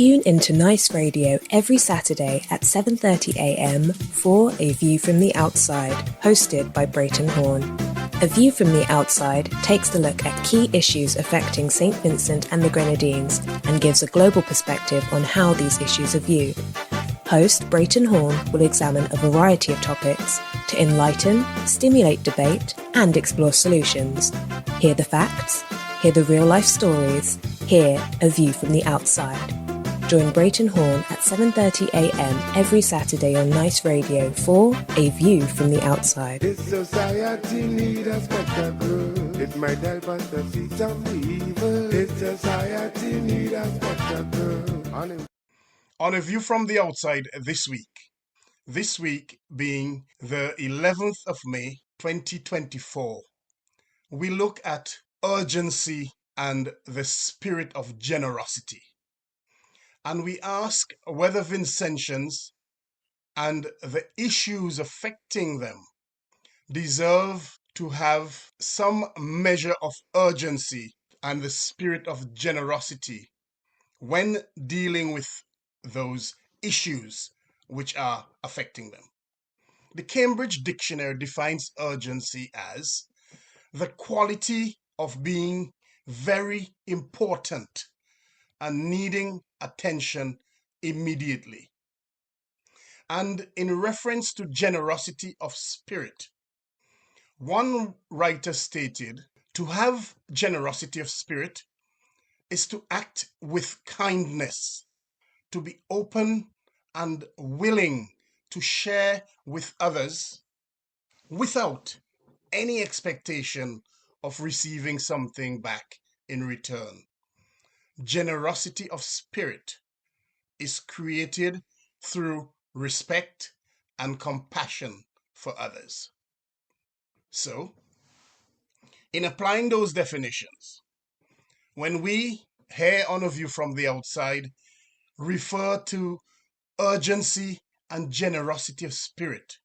Tune into Nice Radio every Saturday at 7:30 a.m. for A View from the Outside, hosted by Brereton Horne. A View from the Outside takes a look at key issues affecting St. Vincent and the Grenadines and gives a global perspective on how these issues are viewed. Host Brereton Horne will examine a variety of topics to enlighten, stimulate debate, and explore solutions. Hear the facts, hear the real-life stories, hear A View from the Outside. Join Brereton Horne at 7:30 a.m. every Saturday on Nice Radio for A View from the Outside. This society needs a spectacle. It might help us to see some evil. This society needs a spectacle. On A View from the Outside this week being the 11th of May 2024, we look at urgency and the spirit of generosity. And we ask whether Vincentians and the issues affecting them deserve to have some measure of urgency and the spirit of generosity when dealing with those issues which are affecting them. The Cambridge Dictionary defines urgency as the quality of being very important and needing attention immediately. And in reference to generosity of spirit, one writer stated, to have generosity of spirit is to act with kindness, to be open and willing to share with others without any expectation of receiving something back in return. Generosity of spirit is created through respect and compassion for others. So, in applying those definitions, when we here on A View from the Outside refer to urgency and generosity of spirit,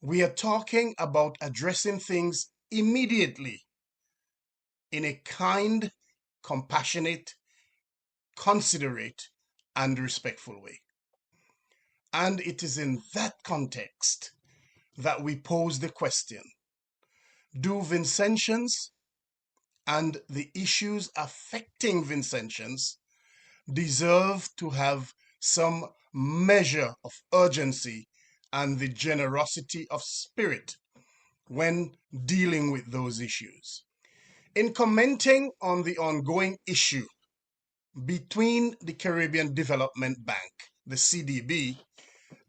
we are talking about addressing things immediately in a kind, compassionate, considerate, and respectful way. And it is in that context that we pose the question, do Vincentians and the issues affecting Vincentians deserve to have some measure of urgency and the generosity of spirit when dealing with those issues? In commenting on the ongoing issue between the Caribbean Development Bank, the CDB,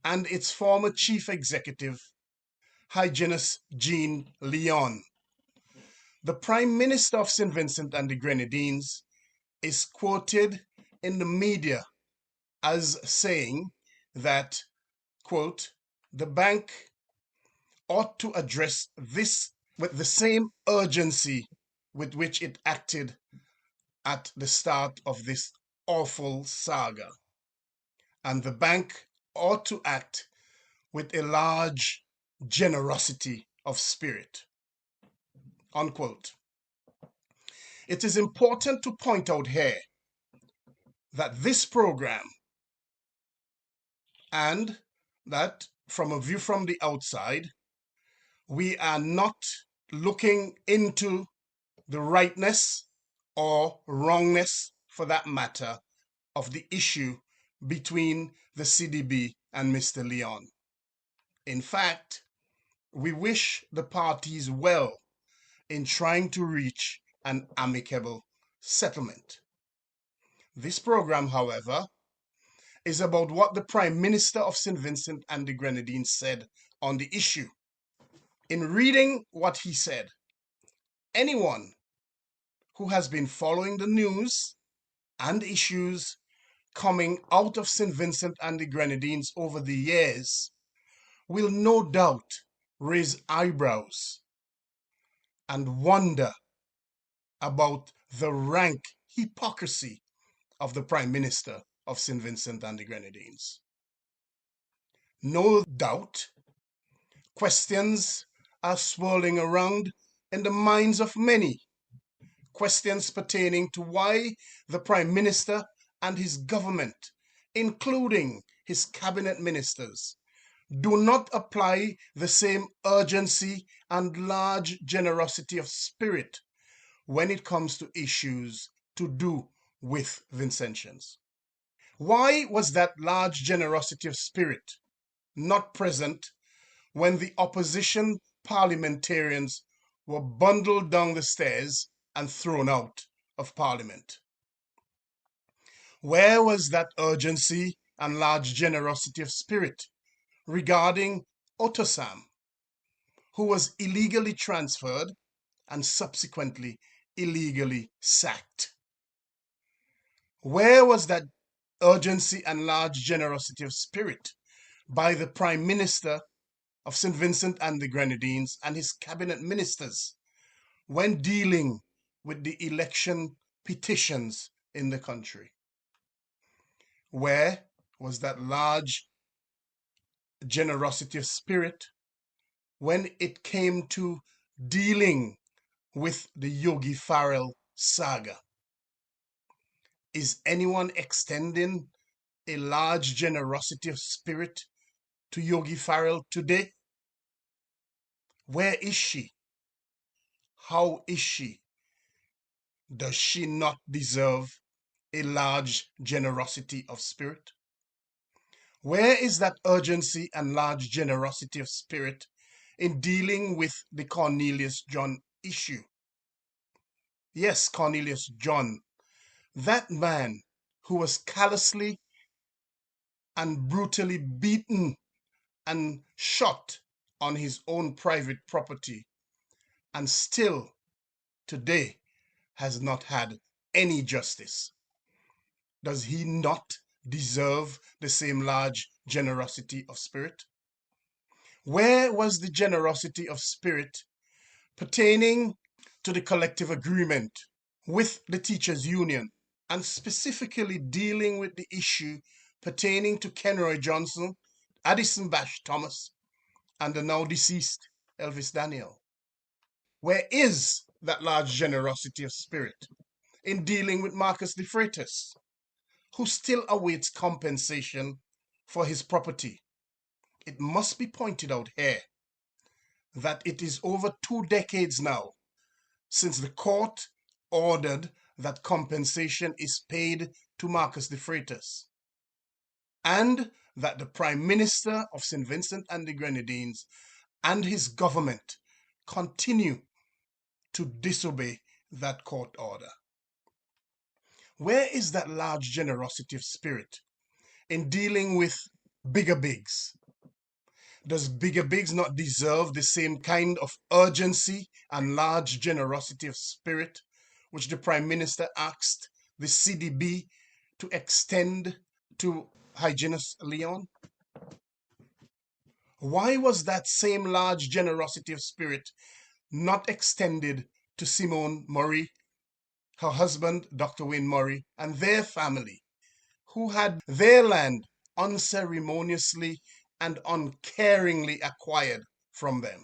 and its former chief executive, Hyginus Jean Leon, the Prime Minister of St. Vincent and the Grenadines is quoted in the media as saying that, quote, the bank ought to address this with the same urgency with which it acted at the start of this awful saga. And the bank ought to act with a large generosity of spirit, unquote. It is important to point out here that this program and that from A View from the Outside, we are not looking into the rightness or wrongness, for that matter, of the issue between the CDB and Mr. Leon. In fact, we wish the parties well in trying to reach an amicable settlement. This program, however, is about what the Prime Minister of St. Vincent and the Grenadines said on the issue. In reading what he said, anyone who has been following the news and issues coming out of St. Vincent and the Grenadines over the years will no doubt raise eyebrows and wonder about the rank hypocrisy of the Prime Minister of St. Vincent and the Grenadines. No doubt, questions are swirling around in the minds of many, questions pertaining to why the Prime Minister and his government, including his cabinet ministers, do not apply the same urgency and large generosity of spirit when it comes to issues to do with Vincentians. Why was that large generosity of spirit not present when the opposition parliamentarians were bundled down the stairs and thrown out of Parliament? Where was that urgency and large generosity of spirit regarding Otosam, who was illegally transferred and subsequently illegally sacked? Where was that urgency and large generosity of spirit by the Prime Minister of St. Vincent and the Grenadines and his cabinet ministers when dealing with the election petitions in the country? Where was that large generosity of spirit when it came to dealing with the Yogi Farrell saga? Is anyone extending a large generosity of spirit to Yogi Farrell today? Where is she? How is she? Does she not deserve a large generosity of spirit? Where is that urgency and large generosity of spirit in dealing with the Cornelius John issue? Yes, Cornelius John, that man who was callously and brutally beaten and shot on his own private property, and still today has not had any justice. Does he not deserve the same large generosity of spirit? Where was the generosity of spirit pertaining to the collective agreement with the teachers' union, and specifically dealing with the issue pertaining to Kenroy Johnson, Addison Bash Thomas, and the now deceased Elvis Daniel? Where is that large generosity of spirit in dealing with Marcus de Freitas, who still awaits compensation for his property? It must be pointed out here that it is over 2 decades now since the court ordered that compensation is paid to Marcus de Freitas, and that the Prime Minister of St. Vincent and the Grenadines and his government continue to disobey that court order. Where is that large generosity of spirit in dealing with Bigger Bigs? Does Bigger Bigs not deserve the same kind of urgency and large generosity of spirit which the Prime Minister asked the CDB to extend to Hyginus Leon? Why was that same large generosity of spirit not extended to Simone Murray, her husband, Dr. Wayne Murray, and their family, who had their land unceremoniously and uncaringly acquired from them?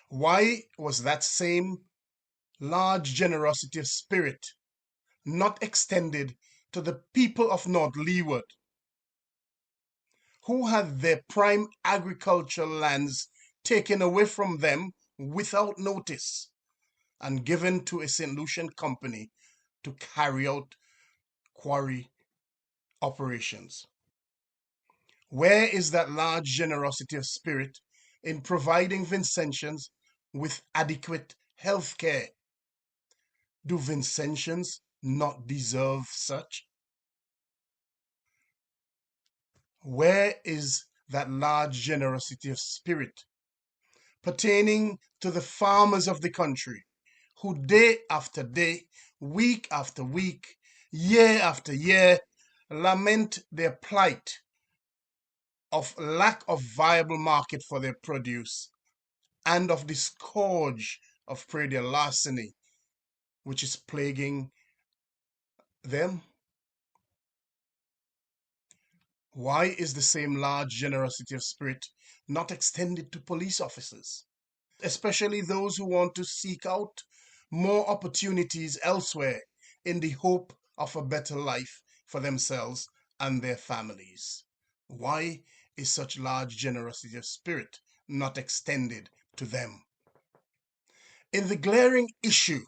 Why was that same large generosity of spirit not extended to the people of North Leeward, who had their prime agricultural lands taken away from them without notice and given to a St. Lucian company to carry out quarry operations? Where is that large generosity of spirit in providing Vincentians with adequate health care? Do Vincentians not deserve such? Where is that large generosity of spirit pertaining to the farmers of the country who day after day, week after week, year after year, lament their plight of lack of viable market for their produce and of the scourge of predial larceny which is plaguing them? Why is the same large generosity of spirit not extended to police officers, especially those who want to seek out more opportunities elsewhere in the hope of a better life for themselves and their families. Why is such large generosity of spirit not extended to them? In the glaring issue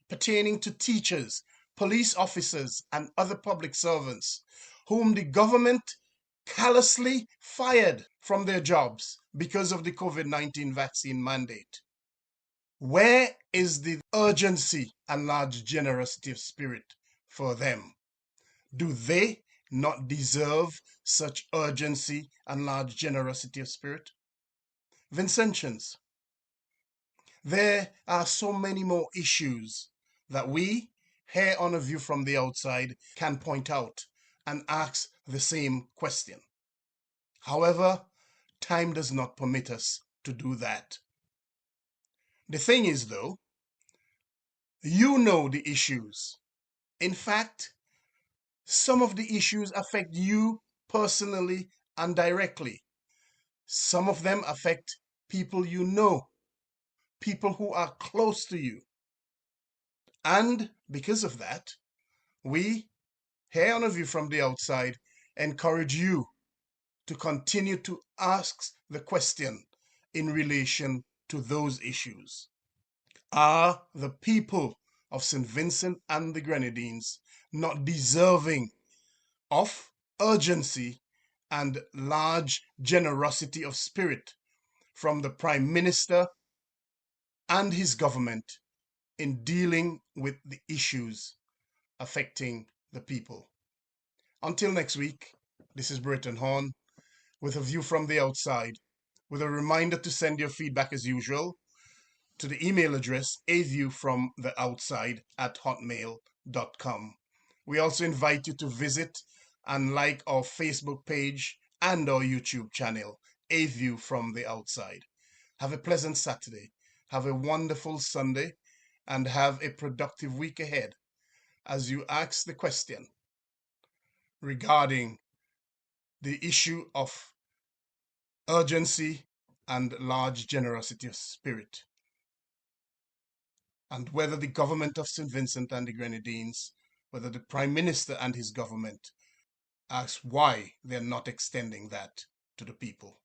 pertaining to teachers, police officers, and other public servants whom the government callously fired from their jobs because of the COVID-19 vaccine mandate, where is the urgency and large generosity of spirit for them? Do they not deserve such urgency and large generosity of spirit? Vincentians, there are so many more issues that we, here on A View from the Outside, can point out and ask the same question. However, time does not permit us to do that. The thing is, though, you know the issues. In fact, some of the issues affect you personally and directly. Some of them affect people you know, people who are close to you. And because of that, we, here on A View from the Outside, encourage you to continue to ask the question in relation to those issues. Are the people of St. Vincent and the Grenadines not deserving of urgency and large generosity of spirit from the Prime Minister and his government in dealing with the issues affecting the people? Until next week, this is Brereton Horne with A View from the Outside, with a reminder to send your feedback as usual to the email address aviewfromtheoutside@hotmail.com. We also invite you to visit and like our Facebook page and our YouTube channel, A View from the Outside. Have a pleasant Saturday, have a wonderful Sunday, and have a productive week ahead as you ask the question regarding the issue of urgency and large generosity of spirit, and whether the government of St. Vincent and the Grenadines, whether the Prime Minister and his government asks why they're not extending that to the people.